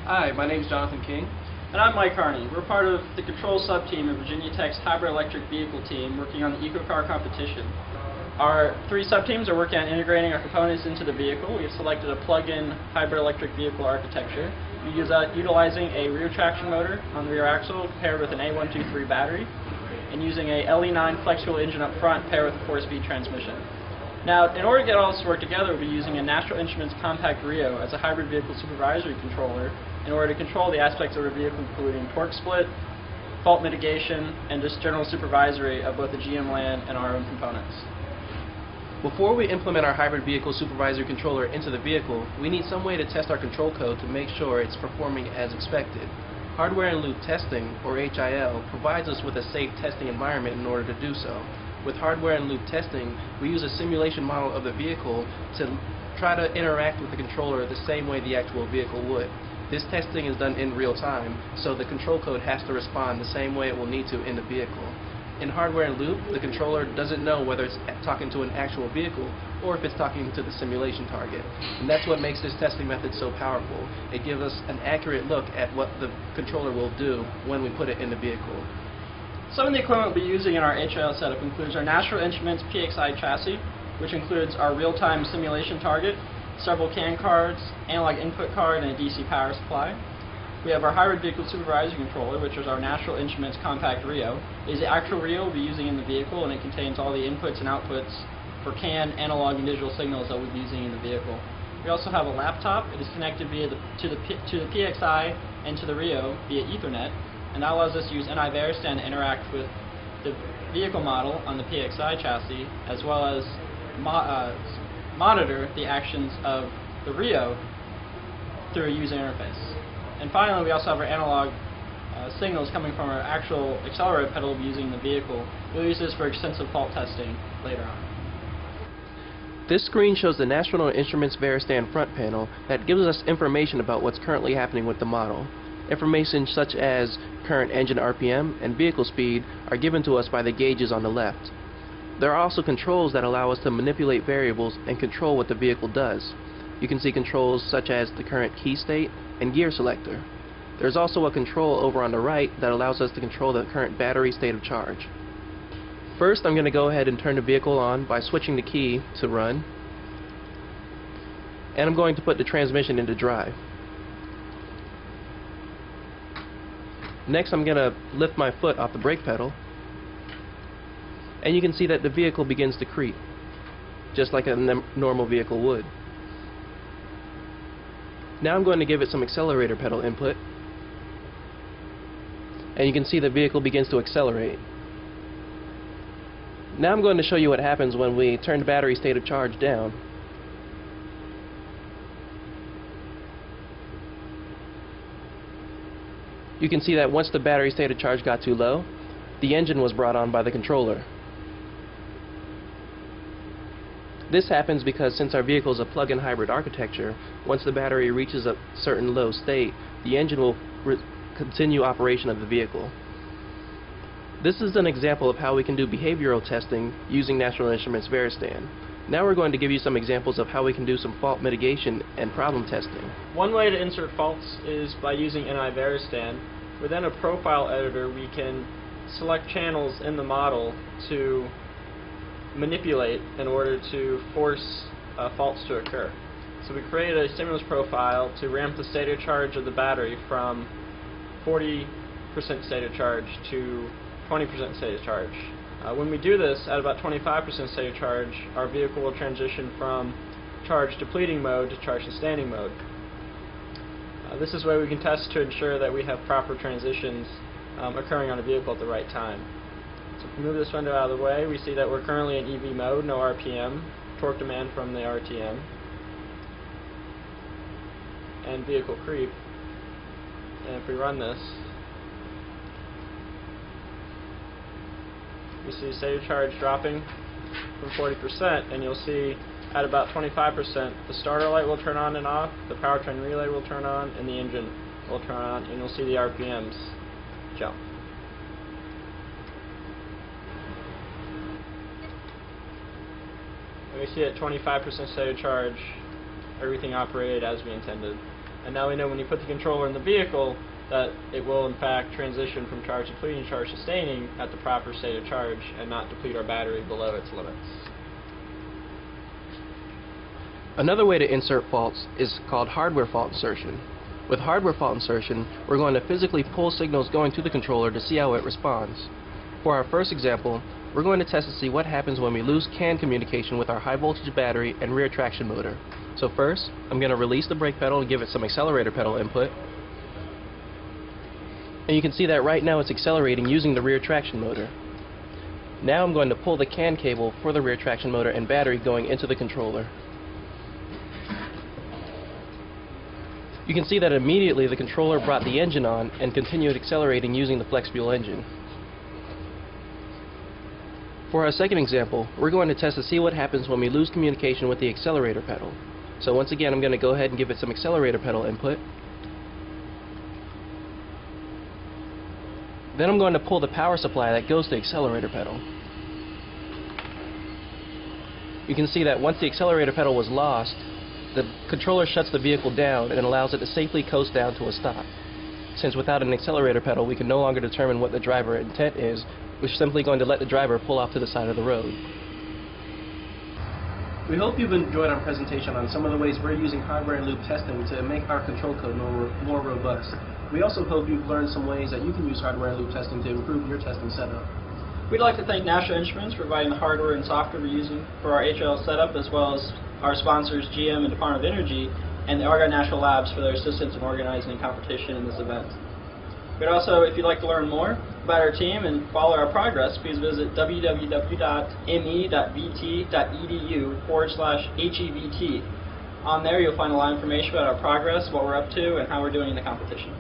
Hi, my name is Jonathan King. And I'm Mike Harney. We're part of the control sub-team of Virginia Tech's hybrid electric vehicle team working on the EcoCar competition. Our three sub-teams are working on integrating our components into the vehicle. We've selected a plug-in hybrid electric vehicle architecture. We use utilizing a rear traction motor on the rear axle paired with an A123 battery and using a LE9 flex fuel engine up front paired with a 4-speed transmission. Now, in order to get all this to work together, we'll be using a National Instruments Compact Rio as a hybrid vehicle supervisory controller in order to control the aspects of our vehicle, including torque split, fault mitigation, and just general supervisory of both the GM LAN and our own components. Before we implement our hybrid vehicle supervisory controller into the vehicle, we need some way to test our control code to make sure it's performing as expected. Hardware in Loop testing, or HIL, provides us with a safe testing environment in order to do so. With hardware in Loop testing, we use a simulation model of the vehicle to try to interact with the controller the same way the actual vehicle would. This testing is done in real time, so the control code has to respond the same way it will need to in the vehicle. In hardware in Loop, the controller doesn't know whether it's talking to an actual vehicle or if it's talking to the simulation target. And that's what makes this testing method so powerful. It gives us an accurate look at what the controller will do when we put it in the vehicle. Some of the equipment we'll be using in our HIL setup includes our National Instruments PXI chassis, which includes our real-time simulation target, several CAN cards, analog input card, and a DC power supply. We have our hybrid vehicle supervisory controller, which is our National Instruments Compact Rio. It is the actual Rio we'll be using in the vehicle, and it contains all the inputs and outputs for CAN, analog, and digital signals that we'll be using in the vehicle. We also have a laptop. It is connected via to the PXI and to the Rio via Ethernet, and that allows us to use NI Veristand to interact with the vehicle model on the PXI chassis, as well as monitor the actions of the Rio through a user interface. And finally, we also have our analog signals coming from our actual accelerator pedal we'll be using in the vehicle. We'll use this for extensive fault testing later on. This screen shows the National Instruments Veristand front panel that gives us information about what's currently happening with the model. Information such as current engine RPM and vehicle speed are given to us by the gauges on the left. There are also controls that allow us to manipulate variables and control what the vehicle does. You can see controls such as the current key state and gear selector. There's also a control over on the right that allows us to control the current battery state of charge. First, I'm going to go ahead and turn the vehicle on by switching the key to run, and I'm going to put the transmission into drive. Next, I'm going to lift my foot off the brake pedal, and you can see that the vehicle begins to creep, just like a normal vehicle would. Now I'm going to give it some accelerator pedal input, and you can see the vehicle begins to accelerate. Now I'm going to show you what happens when we turn the battery state of charge down. You can see that once the battery state of charge got too low, the engine was brought on by the controller. This happens because since our vehicle is a plug-in hybrid architecture, once the battery reaches a certain low state, the engine will continue operation of the vehicle. This is an example of how we can do behavioral testing using National Instruments Veristand. Now we're going to give you some examples of how we can do some fault mitigation and problem testing. One way to insert faults is by using NI Veristand. Within a profile editor, we can select channels in the model to manipulate in order to force faults to occur. So we created a stimulus profile to ramp the state of charge of the battery from 40% state of charge to 20% state of charge. When we do this at about 25% state of charge, our vehicle will transition from charge depleting mode to charge sustaining mode. This is where we can test to ensure that we have proper transitions occurring on a vehicle at the right time. So if we move this window out of the way, we see that we're currently in EV mode, no RPM, torque demand from the RTM, and vehicle creep. And if we run this, we see state of charge dropping from 40%, and you'll see at about 25% the starter light will turn on and off, the powertrain relay will turn on, and the engine will turn on, and you'll see the RPMs jump. And we see at 25% state of charge, everything operated as we intended. And now we know when you put the controller in the vehicle that it will in fact transition from charge depleting to charge sustaining at the proper state of charge and not deplete our battery below its limits. Another way to insert faults is called hardware fault insertion. With hardware fault insertion, we're going to physically pull signals going to the controller to see how it responds. For our first example, we're going to test to see what happens when we lose CAN communication with our high voltage battery and rear traction motor. So first, I'm going to release the brake pedal and give it some accelerator pedal input. And you can see that right now it's accelerating using the rear traction motor. Now I'm going to pull the CAN cable for the rear traction motor and battery going into the controller. You can see that immediately the controller brought the engine on and continued accelerating using the flex fuel engine. For our second example, we're going to test to see what happens when we lose communication with the accelerator pedal. So once again, I'm going to go ahead and give it some accelerator pedal input. Then I'm going to pull the power supply that goes to the accelerator pedal. You can see that once the accelerator pedal was lost, the controller shuts the vehicle down and allows it to safely coast down to a stop. Since without an accelerator pedal we can no longer determine what the driver intent is, we're simply going to let the driver pull off to the side of the road. We hope you've enjoyed our presentation on some of the ways we're using hardware and loop testing to make our control code more robust. We also hope you've learned some ways that you can use hardware and loop testing to improve your testing setup. We'd like to thank National Instruments for providing the hardware and software we're using for our HL setup, as well as our sponsors GM and Department of Energy, and the Argonne National Labs for their assistance in organizing the competition in this event. But also, if you'd like to learn more about our team and follow our progress, please visit www.me.vt.edu/HEVT. On there you'll find a lot of information about our progress, what we're up to, and how we're doing in the competition.